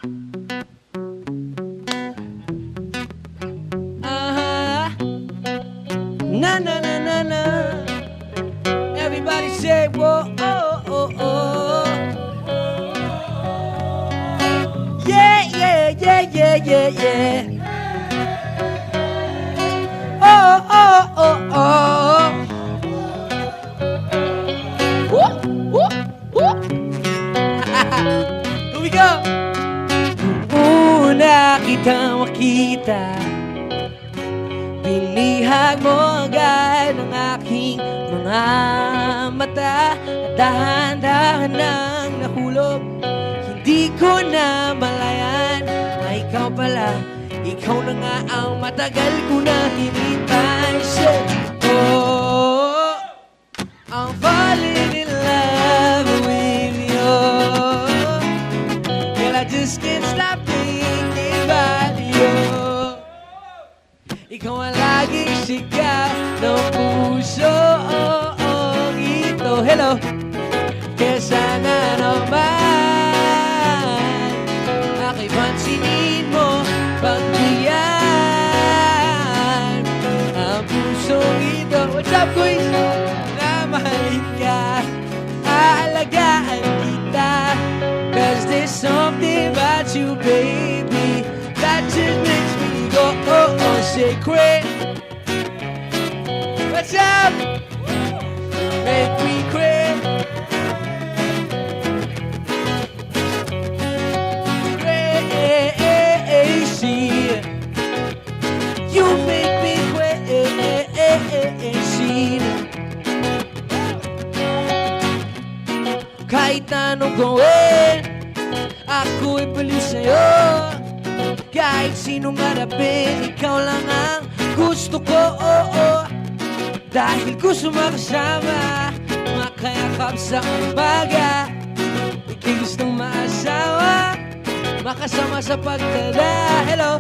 Na na na na na. Everybody say whoa, oh, oh, oh. Yeah, yeah, yeah, yeah, yeah, yeah. Oh, oh, oh, oh. Woo, woo, woo. Here we go. Una kitang makita, binihag mo agad ang aking mga mata. Dahan-dahan nang nahulog, hindi ko na malayan na ikaw pala. Ikaw na nga ang matagal ko na hinintay. Oh, I'm falling in love with you. Girl, I just can't stop thinking about you. Ikaw ang laging sigaw ng puso ito. Hello! Kaya sana naman ako'y pansinin mo pagdiyan ang pusong ito. What's up, guys? Na mahalin ka, aalagaan kita, 'cause there's something about you, baby, that just makes me go, oh, oh, secret. What's up? Make me crazy. You make me crazy. Kahit anong gawin, ako'y baliw sa'yo. Kahit sinong harapin, ikaw lang ang gusto ko, oh, oh. Dahil gusto makasama, makayakap sa umaga. Ika'y gustong maasawa, makasama sa pagdala. Hello!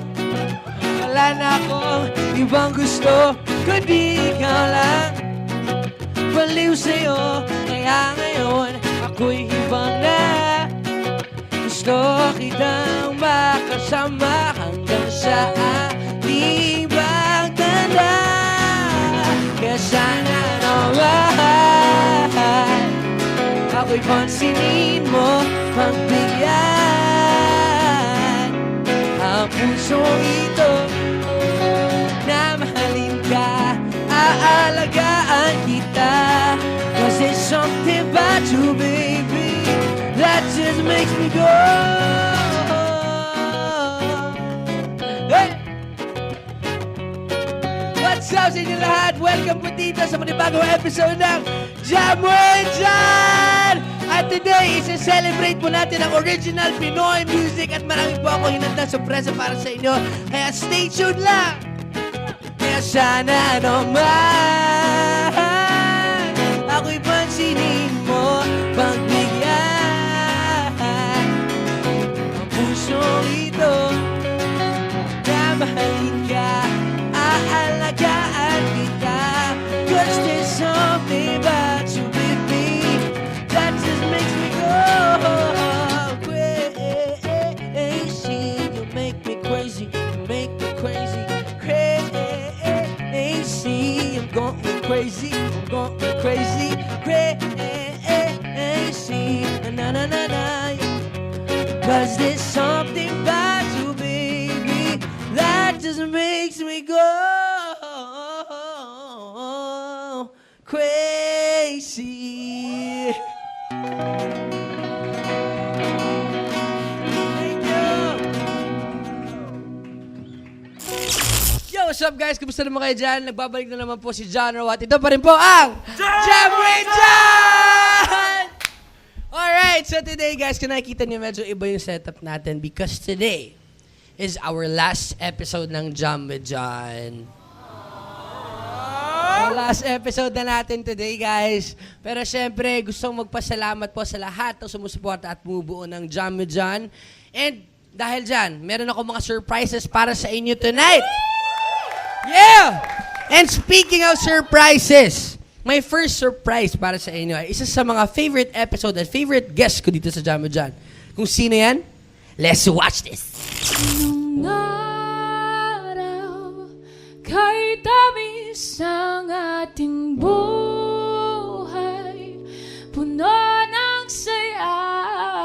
Wala na akong ibang gusto, kundi ikaw lang. Baliw sa'yo, kaya ngayon ako'y ibang na. Gusto kitang makasama hanggang sa ating pagtanda. Kaya sana naman ako'y pansinin mo, pagbigyan ang pusong ito na mahalin ka, aalagaan kita. 'Cause there's something about you, baby, that just makes me go. Hey! What's up sa inyo lahat? Welcome po dito sa panibagong episode ng Jam with John! At today, isa-celebrate po natin ang original Pinoy music at marami po ako hinanda sorpresa para sa inyo. Kaya stay tuned lang! Kaya sana naman ako'y pansinin mo, pagbigyan ang pusong ito na mahalin ka, aalagaan kita. 'Cause there's something about you, baby, that just makes me go crazy. You make me crazy, you make me crazy, crazy. I'm going crazy, I'm going crazy, crazy. Na na na na. 'Cause there's something about you, baby, that just makes me go crazy. Thank you. Yo, what's up guys? Kumusta naman kayo dyan? Nagbabalik na naman po si John Rawat. Ito pa rin po ang Jam with John! Alright, so today guys, kung nakikita niyo medyo iba yung setup natin because today is our last episode ng Jam with John. Last episode na natin today, guys. Pero syempre, gusto kong magpasalamat po sa lahat ng sumusuporta at bumubuo ng Jam with John. And dahil dyan, meron ako mga surprises para sa inyo tonight. Yeah! And speaking of surprises, my first surprise para sa inyo ay isa sa mga favorite episode at favorite guest ko dito sa Jam with John. Kung sino yan? Let's watch this. Nung araw, kay tamis ang ating buhay, puno ng saya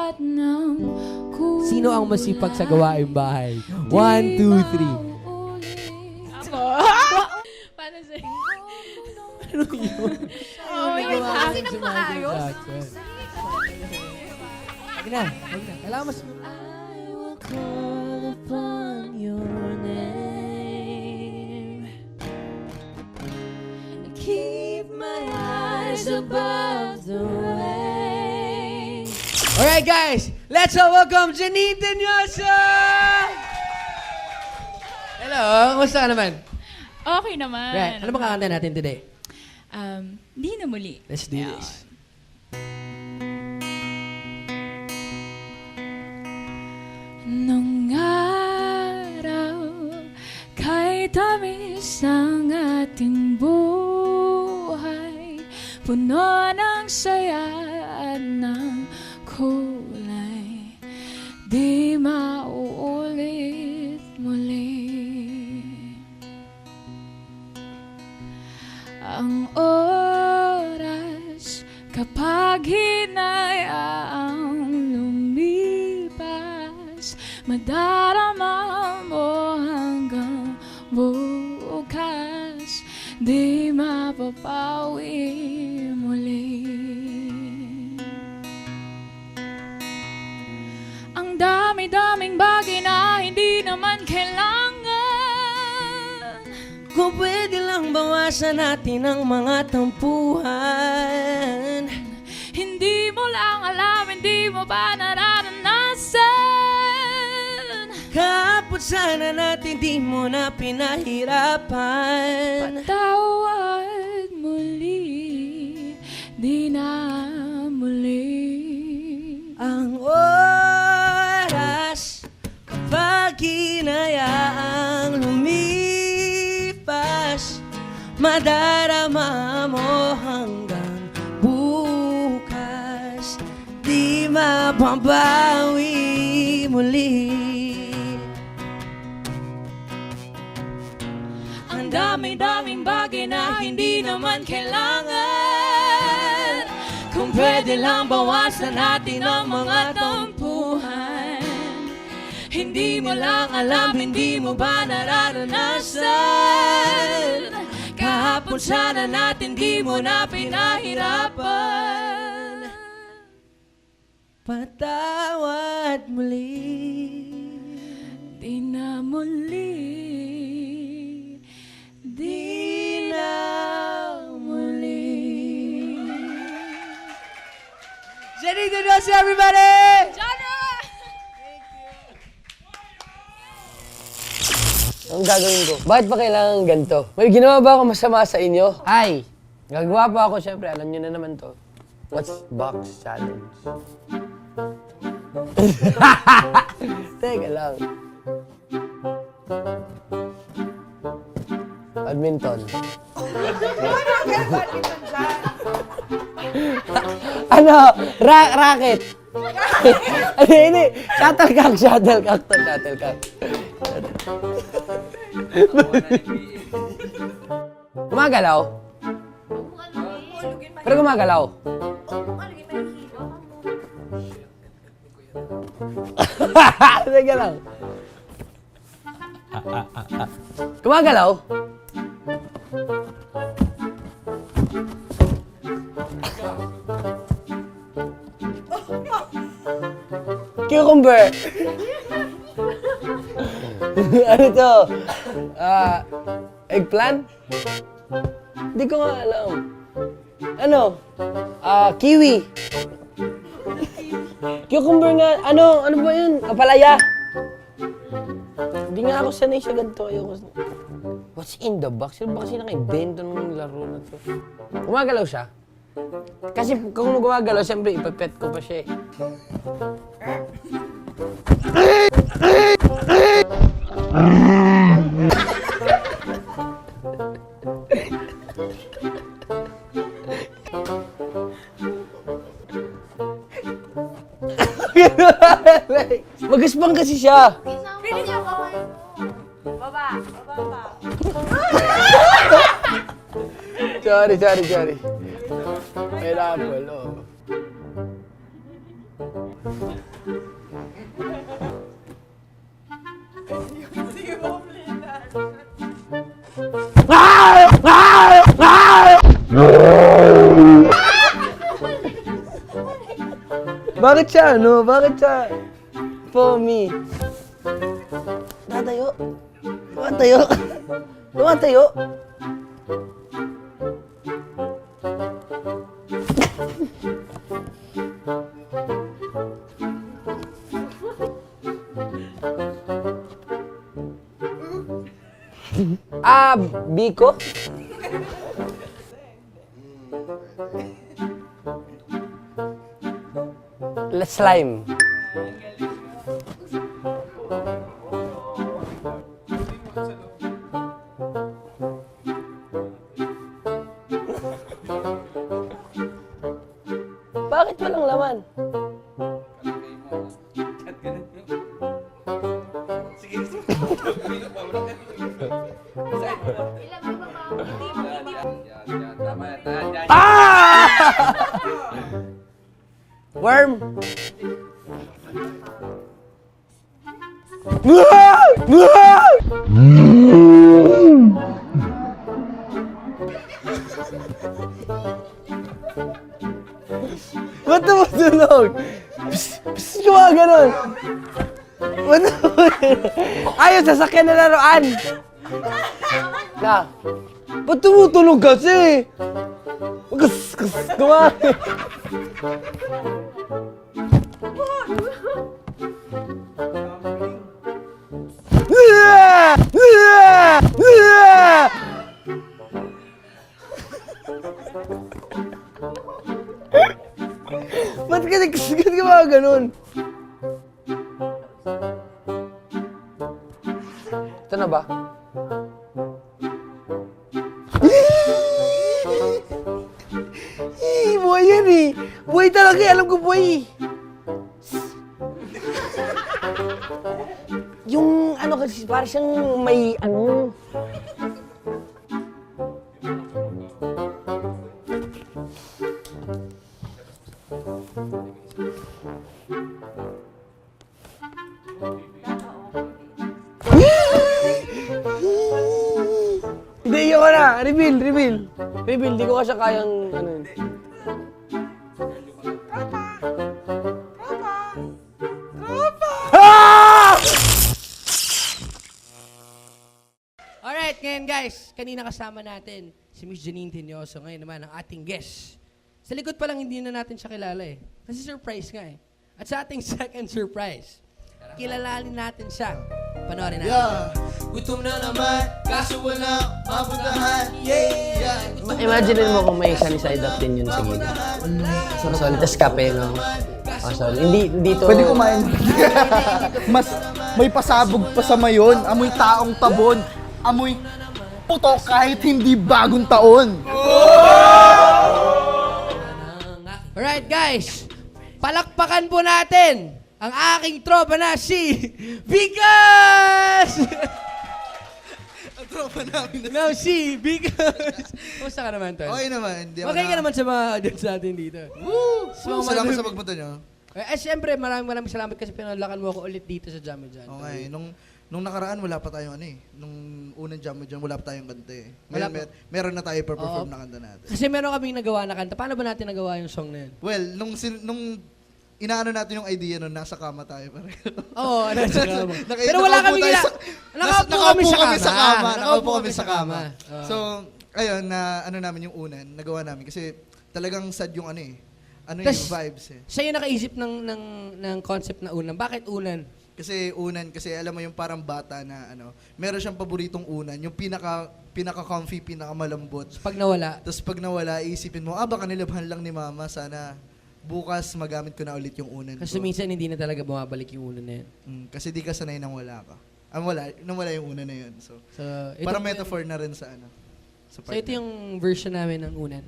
at ng kulay. Sino ang masipag sa gawaing bahay? 1, 2, 3. Paano sa'yo? Ano yun? Kasi nang maayos. Huwag na. Kailangan mas... I will call upon your name and keep my eyes above the waves. Alright guys, let's all welcome Janine Tenyoso! Hello, kumusta ka naman? Okay naman. Right, ano bang kakanta natin today? Di na muli. Let's do this. Nung araw, kay tamis ang ating buhay, puno ng saya at ng kulay, di mauulit muli. Ang oras kapag hinayaang lumipas, madarama mo hanggang bukas, di mapapawi muli. Ang dami-daming bagay na hindi naman kailangan. Kung pwede lang bawasan natin ang mga tampuhan. Hindi mo lang alam, hindi mo ba nararanasan? Kahapon sana natin di mo na pinahirapan. Patawad muli, di na muli. Ang oras kapag hinayaang lumipas, madarama mo hanggang bukas, di mababawi muli. Ang dami-daming bagay na hindi naman kailangan. Kung pwede lang bawasan natin ang mga tampuhan. Hindi mo lang alam, hindi mo ba nararanasan? Kahapon sana natin di mo na pinahirapan. Patawad muli. Di na muli, di na muli. Janine Tenyoso, everybody! Ang gagawin ko? Bakit pa kailangan ganito? May ginawa ba ako masama sa inyo? Ay! Gagawa pa ako, syempre. Alam nyo na naman to. What's box challenge? Teka lang. Badminton. Ano? Racket. Hindi. Shuttlecock to. Shuttlecock. Gumagalaw? Pero gumagalaw? Teka lang. Gumagalaw? Cucumber. Ano to? Eggplant? Hindi ko nga alam. Ano? Kiwi. Cucumber nga. Ano ba yun? Palaya. Hindi nga ako sanay sa ganito. Ayoko. What's in the box? Sino ba kasi naka-invento ng laro na to? Gumagalaw siya? Kasi kung gumagalaw, siyempre ipapet ko pa siya eh. Mag-asbang kasi siya. Sorry. Pineapple, oh. Bakit siya, ano? Bakit siya? For me. Tatayo. Tumatayo. Biko? Slime. Bakit walang laman? Worm! Ba't tumutunog? Psst, gawa ganon. Ba't tumutunog? Ayaw, sasakyan na laruan. Na. Ba't tumutunog kasi? Gawa. Ba't ka ba ganun? Ito na ba? Buhay yan eh. Buhay talaga eh. Alam ko buhay eh. Yung ano kasi, parang siyang may ano. Hindi, ayoko na. Reveal. Di ko kasi kayang ano yun. Alright, ngayon guys, kanina kasama natin si Miss Janine Tinioso. Ngayon naman ang ating guest. Sa likod pa lang hindi na natin siya kilala eh. Kasi surprise nga eh. At sa ating second surprise, kilalanin natin siya. Panoorin natin. Yeah, gutom na naman, kaso wala mapuntahan. Yeah. Imagine mo kung may sunny side up din yun sa gilid. Sorry, tas kape, no? Oh, sorry. Hindi to... Pwede kumain. Mas may pasabog pa sa mayon, amoy taong tabon, amoy puto kahit hindi bagong taon. Alright guys, palakpakan po natin ang aking tropa na si Vikas! Ang tropa namin na. Now si Vikas! Kumusta ka naman, Tol? Okay naman. Okay ka naman sa mga audience natin dito. Woo! So, Salamat sa pagpunta nyo. Siyempre, maraming salamat kasi pinalakan mo ako ulit dito sa Jam Jan. Okay, nung nakaraan wala pa tayong ano eh. Nung unang Jam Jan, wala pa tayong kanta eh. Wala Ngayon, pa. meron na tayo perform na kanta natin. Kasi meron kaming nagawa na kanta. Paano ba natin nagawa yung song na yun? Well, nung inaano natin yung idea nun, nasa kama tayo pareho. Oo, nasa kama. Naka- Pero wala nakaupo kami tayo Nakaupo kami sa kama. Nakaupo kami sa kama. Oo. So, ayun, na ano namin yung unan, nagawa namin. Kasi talagang sad yung ano eh. Ano yung Tas, vibes eh. siya yung nakaisip ng concept na unan. Bakit unan? Kasi unan, kasi alam mo yung parang bata na ano, meron siyang paboritong unan, yung pinaka-comfy, pinaka-malambot. Pag nawala, Tapos pag nawala, iisipin mo, baka nilabhan lang ni mama, sana bukas magamit ko na ulit yung unan kasi ko. minsan hindi na talaga bumabalik yung unan na yun. Kasi di ka sanay nang wala ka. Nang wala yung unan na yun. So, So, ito, parang metaphor na rin sa ano. Sa So, ito yung version namin ng unan.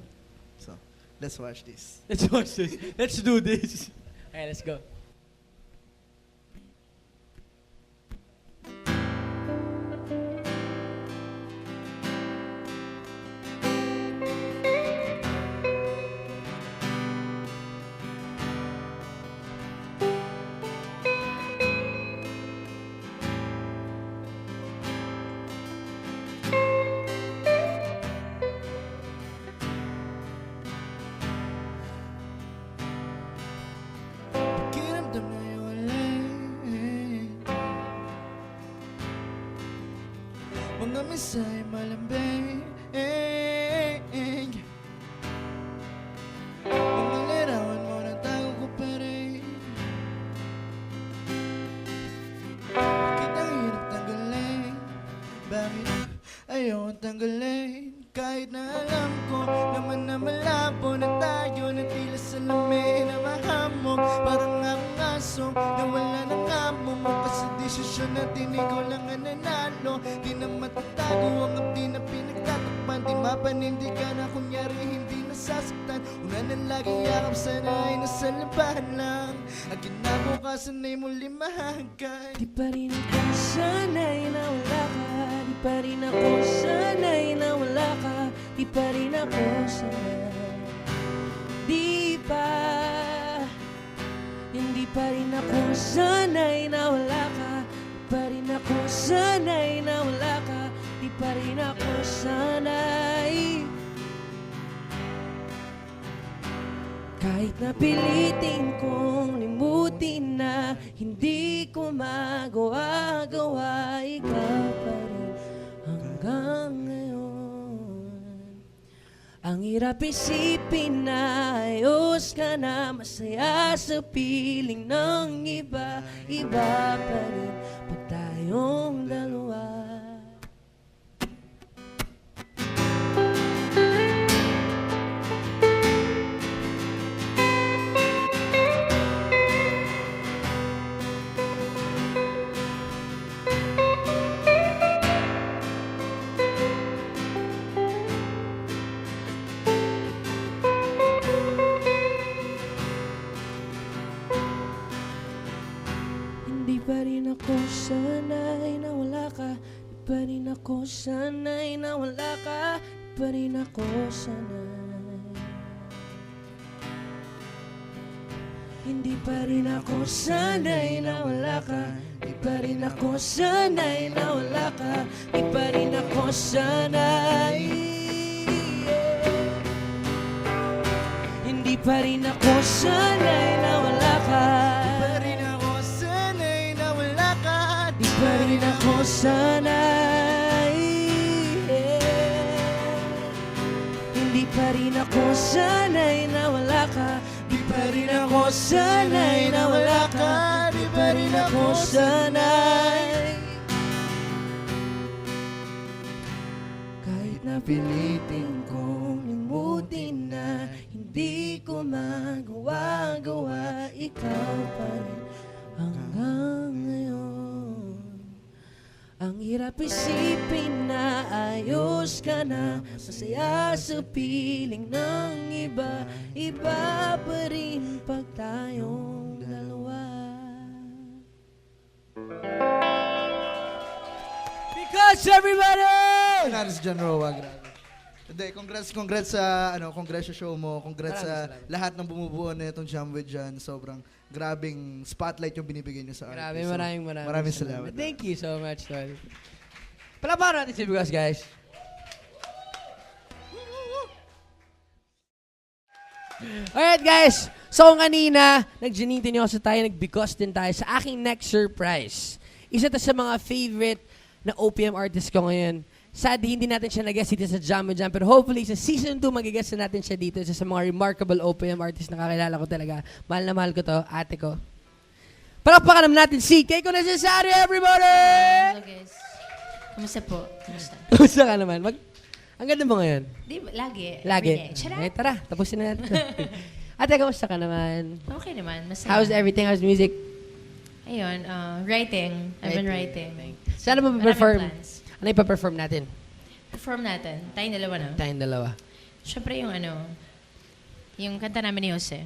So, let's watch this. Let's watch this. Let's do this. Okay, let's go. isa'y malambing. Mga larawan mo na tago ko pa rin. Bakit ang hirap tanggalin? Bakit ayaw tanggalin? Kahit na alam ko naman na malabo na tayo na tila salamin na mahamog. Parang ang aso na wala ng amo mo. Kasi desisyon natin ikaw lang ang nanalo. Di na matatago ang abdi na pinagtatakpan. Di mapanindigan na kunyari hindi nasasaktan. Una na laging yakap sana ay nasa labahan lang. Ang kinabukasan ay muli mahagay. Di pa rin ako sanay na wala ka. Di pa rin ako sanay na wala ka. Di pa rin ako sanay. Di pa. Hindi pa rin ako sanay na wala ka. Di pa rin ako sanay na wala ka. Di pa rin ako sanay. Kahit napilitin kong limutin na hindi ko magawa-gawa, ikaw pa rin hanggang ngayon. Ang hirap isipin na ayos ka na, masaya sa piling ng iba, iba pa rin pag tayong dalawa. Hindi pa rin ako sanay na wala ka. Di pa rin ako sanay na wala ka. Di pa rin ako sanay. Hindi pa rin ako sanay na wala ka. Di pa rin ako sanay na wala ka. Di pa rin ako sanay. Hindi pa rin ako sanay na wala ka. Di pa rin ako sanay. Hindi pa rin ako sanay na wala ka. Di pa rin ako sanay na wala ka. Di pa rin ako sanay. Kahit na pilitin kong limutin na hindi ko magawa-gawa, ikaw pa rin hanggang ngayon. Ang hirap isipin na ayos ka na, masaya sa piling ng iba, iba pa rin pag tayong dalawa. Because everybody! Naris John Roa, grabe. Hindi, congrats sa congrats sa show mo. Congrats sa lahat ng bumubuo na itong Jam with John. Sobrang grabing spotlight yung binibigay niyo sa Grabe, artist. So, maraming salamat. Thank you so much, Tol. Palaparan natin si Bigos, guys. Alright, guys. So, kanina, nag-Janine din ako sa tayo, nag-Bigos din tayo sa aking next surprise. Isa to sa mga favorite na OPM artist ko ngayon. Sadly, hindi natin siya nag-guest dito sa Jam with Jam, pero hopefully sa season 2 mag-guest na natin siya dito. Isa sa mga remarkable OPM artist na kakilala ko talaga. Mahal na mahal ko to, ate ko. Palakpakan naman natin si Keiko Necesario, everybody! Hello guys. Kamusta po? Kamusta? Kumusta ka naman? Ang ganda mo ngayon? Di ba? Lagi. Lagi. Everyday. Charot. Eh, tara, tapusin na natin. Ate, kamusta ka naman? Okay naman. Masaya. How's everything? How's music? Ayun, writing. I've been writing. Saan mo Maraming perform? plans. Ano ipa-perform natin? Perform natin. Tayong dalawa, no? Tayong dalawa. Siyempre yung yung kanta namin ni Jose.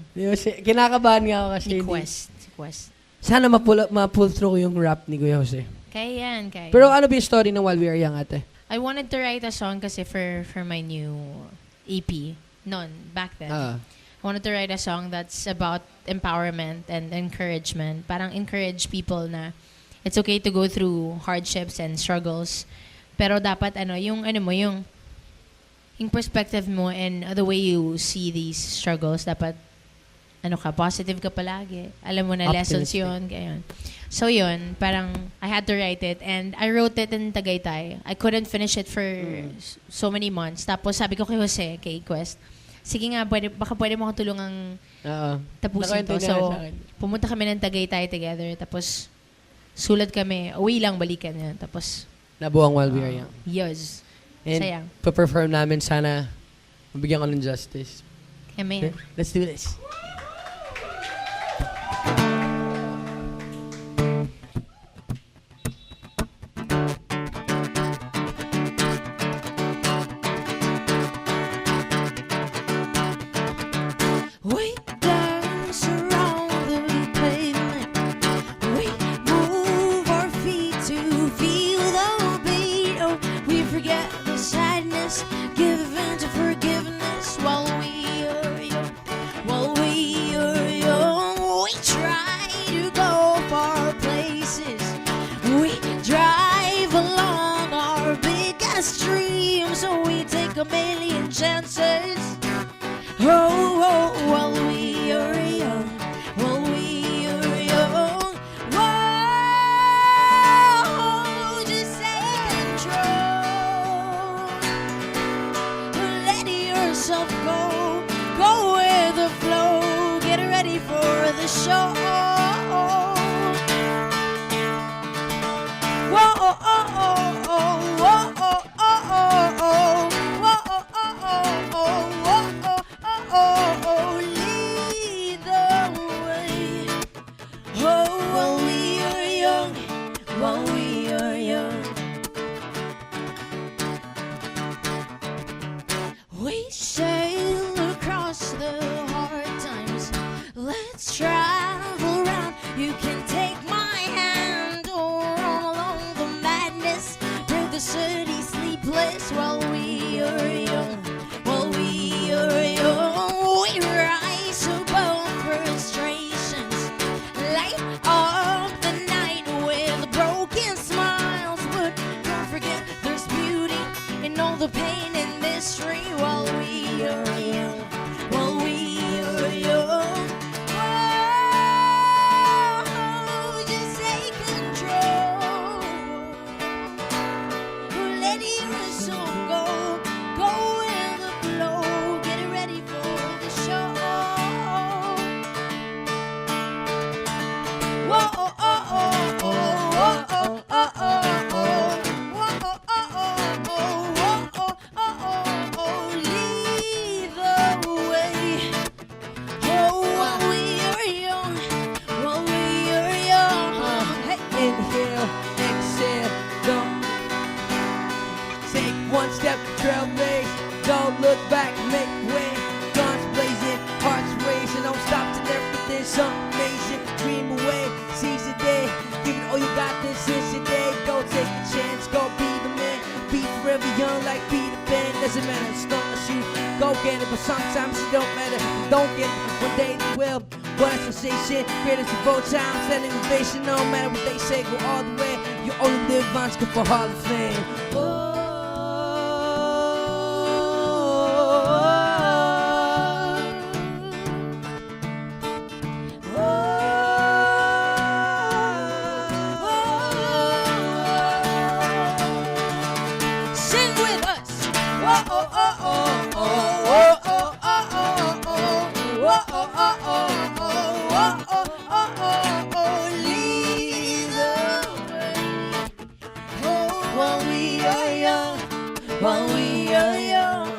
Kinakabahan nga ako kasi. Ni hindi- Quest. Si Quest. Sana ma-pull through yung rap ni Kuya Jose. Kaya yan, kaya. Pero ano ba yung story ng While We Are Young, ate? I wanted to write a song kasi for my new EP. Back then. Ah. I wanted to write a song that's about empowerment and encouragement. Parang encourage people na it's okay to go through hardships and struggles. Pero dapat yung perspective mo and the way you see these struggles, dapat positive ka palagi. Alam mo na lessons Optimistic. yun. Kaya yun. So yun, parang I had to write it and I wrote it in Tagaytay. I couldn't finish it for so many months. Tapos sabi ko kay Jose, kay Quest, sige nga, baka pwede mo akong tulungang Oo. tapusin Nakwento to. niya So, sa akin. pumunta kami ng Tagaytay together. Tapos, sulat kami. Uwi lang, balikan niya. Tapos, Nabuang While We Are Young. yes. And Sayang. pa-perform namin, sana mabigyan ko ng justice. Amen. Let's do this. We dance around the pavement. We move our feet to feel the beat. Oh, we forget the sadness, give in to forgiveness while we are young. While we are young, we try to go far places. We drive along our biggest dreams, so we take a million chances. Oh, while we are young, while we are young, whoa, just take control. Let yourself go, go with the flow, get ready for the show. Whoa, oh, oh, oh, oh, whoa, oh, oh, oh, oh, whoa, oh, oh, oh, oh, whoa, oh, oh, lead the way. Oh, while we are young, while we are young, we sail across the hard times. Let's travel around. You can take my hand or run along the madness. Break the city sleepless while we are young. While we are young, we rise above frustrations. Light up the night with broken smiles. But don't forget there's beauty in all the pain and mystery while we are young. While we are young. Whoa, just take control. Let your soul go, go with the flow. Get ready for the show. Whoa, oh, oh, oh, oh, oh, oh, oh, oh, oh. Whoa, oh, oh, oh, oh, oh, oh, oh, oh. Lead the way. Oh, while we are young, while we are young. Hey, inhale, exhale, don't take one step, trailblaze. Don't look back, make way. Guns blazing, hearts racing. Don't stop till everything's amazing. Dream away, seize the day. Give it all you got, this is your day. Go take a chance, go be the man. Be forever young like Peter Pan. Doesn't matter, it's not a shoot. Go get it, but sometimes it don't matter. Don't get it, one day they will. What sensation, creators of both times, and innovation. No matter what they say, go all the way. You only live once, go for Hall of Fame. Sing with us. Whoa, oh, oh, oh, oh, oh, oh, oh, oh, oh. Whoa, oh, oh, oh, oh, oh, oh, oh, oh, oh. Lead the way. Oh, while we are young, while we are young.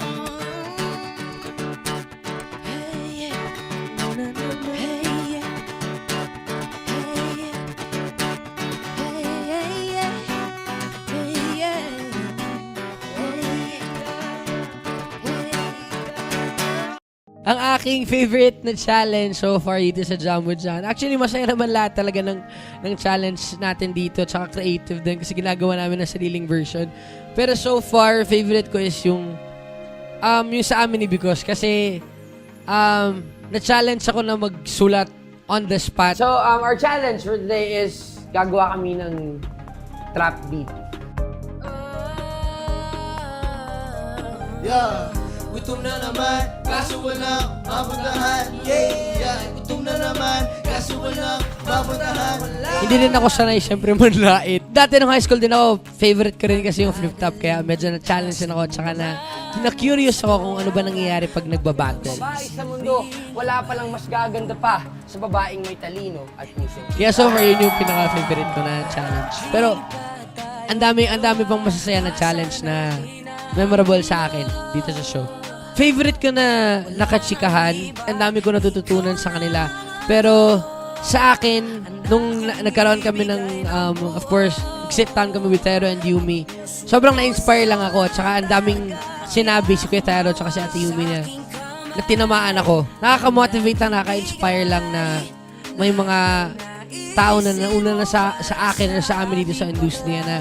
Hey, yeah. No, no, no, no. Hey, yeah. Hey, yeah. Hey, yeah, yeah. Hey, yeah. Ang aking favorite na challenge so far dito sa Jam with John. Actually, masaya naman lahat talaga ng challenge natin dito. Tsaka creative din kasi ginagawa namin na sariling version. Pero so far, favorite ko is yung sa amin ni Bicos. Kasi na-challenge ako na magsulat on the spot. So, our challenge for today is gagawa kami ng trap beat. Yeah, gutom na naman, kaso walang mapuntahan. Yeah, gutom na naman, kaso walang mapuntahan. Hindi rin ako sanay siyempre manlait. Dati nung high school din ako, favorite ko rin kasi yung flip top. Kaya medyo na-challenge din ako. Tsaka na-curious ako kung ano ba nangyayari pag nagbabattle. Babae sa mundo, wala palang mas gaganda pa sa babaeng may talino at puso. Kaya so far, yun yung pinaka-favorite ko na challenge. Pero, ang dami pang masasaya na challenge na memorable sa akin dito sa show. Favorite ko na nakachikahan, ang dami ko natututunan sa kanila. Pero, sa akin, nung nagkaroon kami ng, of course, sit down kami with Tero and Yumi, sobrang na-inspire lang ako. Tsaka ang daming sinabi si Kuya Tero tsaka si Ate Yumi na tinamaan ako. Nakaka-motivate lang, nakaka-inspire lang na may mga tao na nauna na sa akin na sa amin dito sa industriya na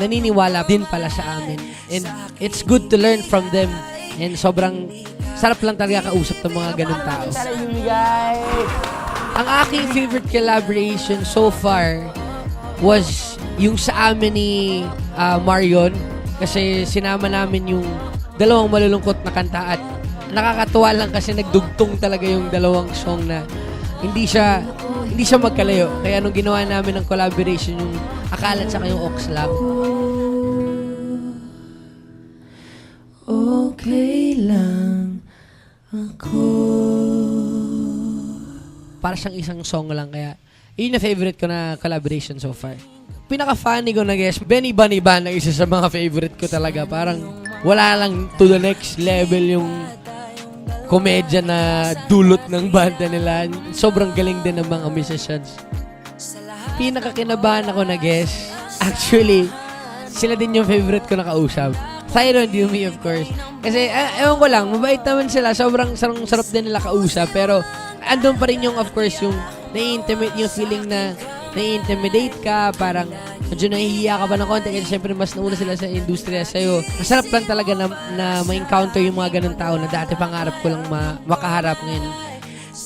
naniniwala din pala sa amin. And it's good to learn from them. And sobrang sarap lang talaga kausap ng mga ganun tao. Tara, Yumi, guys! Ang aking favorite collaboration so far was yung sa amin ni Marion. Kasi sinama namin yung dalawang malulungkot na kanta at nakakatuwa lang kasi nagdugtong talaga yung dalawang song na hindi siya magkalayo. Kaya nung ginawa namin ng collaboration yung Akala tsaka yung Oxlack. Okay lang ako. Para siyang isang song lang kaya yun na favorite ko na collaboration so far. Pinaka-funny ko na guess, Benny Bunny Band na isa sa mga favorite ko talaga. Parang wala lang to the next level yung komedya na dulot ng banda nila. Sobrang galing din ng mga musicians. Pinaka-kinabahan ako na guess, actually, sila din yung favorite ko na kausap. Thyro and Yumi, of course. Kasi, ewan ko lang, mabait naman sila. Sobrang sarap din nila kausap. Pero, andun pa rin yung, of course, yung nai-intimate, yung feeling na nai-intimidate ka, parang medyo nahihiya ka pa ng konti kasi syempre mas nauna sila sa industriya sa'yo. Masarap lang talaga na ma-encounter yung mga ganun tao na dati pangarap ko lang makaharap ngayon.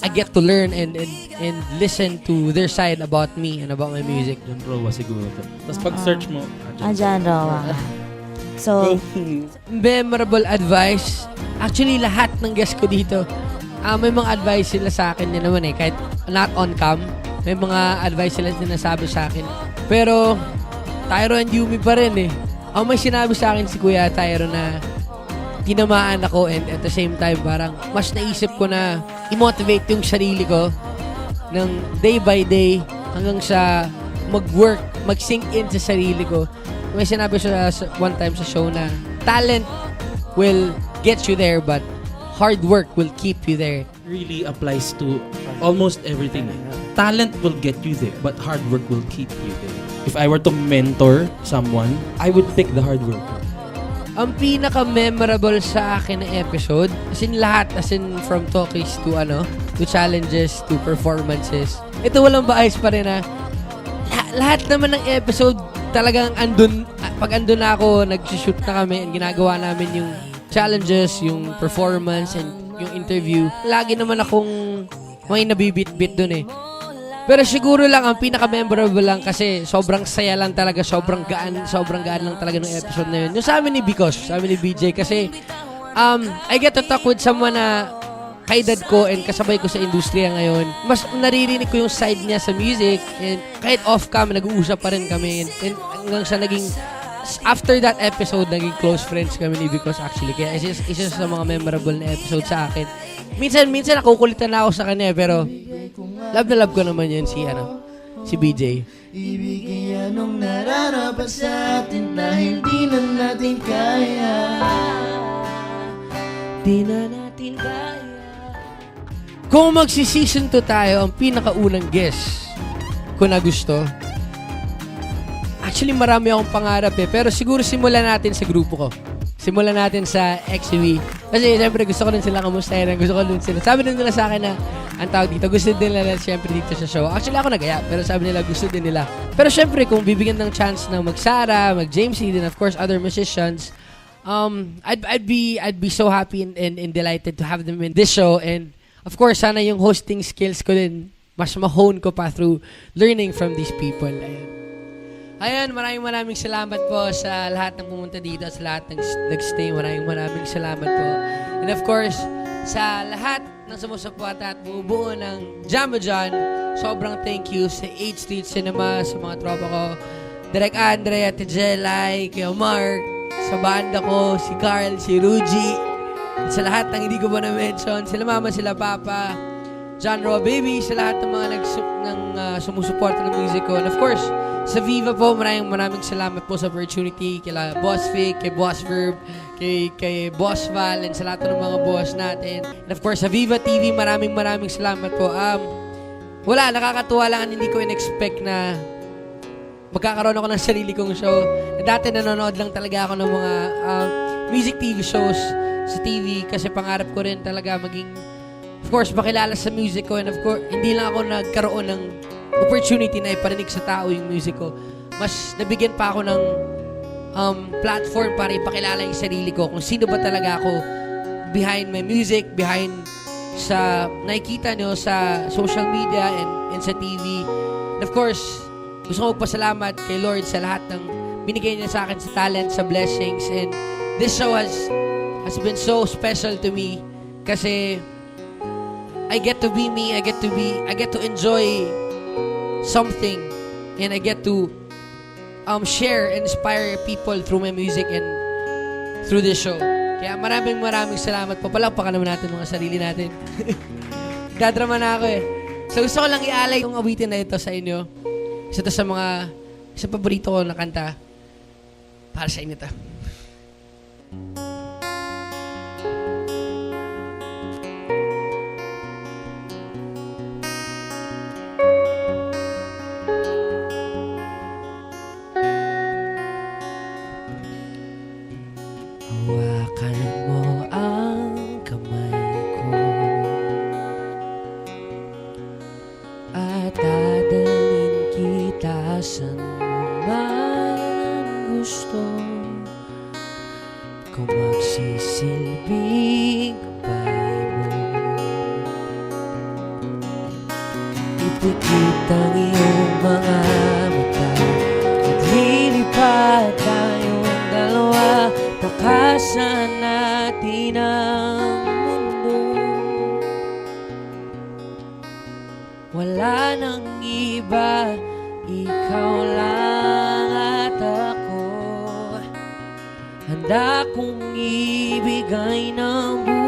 I get to learn and listen to their side about me and about my music. John Rowa siguro to. Tapos pag-search mo, John Rowa. So, Memorable advice. Actually, lahat ng guests ko dito, may mga advice sila sa akin din naman eh. Kahit not on cam, may mga advice sila sinasabi sa akin. Pero, Thyro and Yumi pa rin eh. May sinabi sa akin si Kuya Thyro na tinamaan ako and at the same time parang mas naisip ko na i-motivate yung sarili ko ng day by day hanggang sa mag-work, mag-sink in sa sarili ko. May sinabi siya one time sa show na talent will get you there but hard work will keep you there. really applies to almost everything. Talent will get you there, but hard work will keep you there. If I were to mentor someone, I would pick the hard work. Ang pinaka-memorable sa akin na episode, as in lahat, as in from talkies to to challenges, to performances. Ito walang baayos pa rin na lahat naman ng episode talagang andun, pag andun na ako, nag-shoot na kami and ginagawa namin yung challenges, yung performance, and yung interview. Lagi naman akong may nabibit-bit dun eh. Pero siguro lang, ang pinaka-memorable lang kasi sobrang saya lang talaga, sobrang gaan lang talaga ng episode na yun. Yung sa amin ni Bicos, sa amin ni BJ, kasi I get to talk with someone na kaedad ko and kasabay ko sa industriya ngayon. Mas naririnig ko yung side niya sa music and kahit off-cam, nag-uusap pa rin kami and hanggang sa naging, after that episode, naging close friends kami ni Bicos actually. Kaya isa sa mga memorable na episode sa akin. Minsan nakukulitan na ako sa kanya pero love na love ko naman yun si BJ. Ibigay anong nararapat sa atin na hindi na natin kaya. Di na natin kaya. Kung magsi-season 2 tayo, ang pinakaunang guest ko na gusto. Actually, marami akong pangarap pero siguro simulan natin sa grupo ko. Simulan natin sa XV. Kasi siyempre gusto ko din sila kamustahin. Gusto ko din sila. Sabi din nila sa akin na ang tawag dito, gusto din nila siyempre dito sa show. Actually, ako nagaya, pero sabi nila gusto din nila. Pero siyempre, kung bibigyan ng chance na mag-Sara, mag-James Eden, of course, other musicians, I'd be so happy and delighted to have them in this show. And of course, sana yung hosting skills ko din, mas ma-hone ko pa through learning from these people. Ayan, maraming salamat po sa lahat ng pumunta dito, sa lahat ng nag-stay. Maraming salamat po. And of course, sa lahat ng sumusuporta at bumubuo ng Jamo John. Sobrang thank you sa 8th Street Cinema, sa mga tropa ko, Direk Andre, Ate Jelay, kay Mark, sa banda ko, si Carl, si Ruji, at sa lahat ng hindi ko ba na-mention, sila mama, sila papa, John Raw Baby, sa lahat ng mga sumusuporta ng music ko. And of course, sa Viva po, maraming salamat po sa opportunity, kila Boss Vic, kay Boss Verb, kay Boss Val, and sa lahat ng mga boss natin. And of course, sa Viva TV, maraming salamat po. Wala, nakakatuwa lang, hindi ko in-expect na magkakaroon ako ng sarili kong show. Dati nanonood lang talaga ako ng mga music TV shows sa TV kasi pangarap ko rin talaga maging, of course, makilala sa music ko. And of course, hindi lang ako nagkaroon ng opportunity na iparinig sa tao yung music ko. Mas nabigyan pa ako ng platform para ipakilala yung sarili ko kung sino ba talaga ako behind my music, behind sa nakikita nyo sa social media and sa TV. And of course, gusto ko magpasalamat kay Lord sa lahat ng binigay niya sa akin sa talent, sa blessings. And this show has been so special to me kasi I get to be me, I get to enjoy something, and I get to share and inspire people through my music and through this show. Kaya maraming salamat po. Palakpakan naman natin mga sarili natin. Dadrama na ako eh. So gusto ko lang ialay yung awitin na ito sa inyo. Isa to sa paborito ko na kanta. Para sa inyo to. Hawakan mo ang kamay ko at dadalhin kita saan mo man gusto. Kung magsisilbing gabay mo, ipikit ang iyong mga mata at lilipad tayong dalawa. Takasan natin ang mundo. Wala nang iba, ikaw lang at ako. Handa kong ibigay ng buhay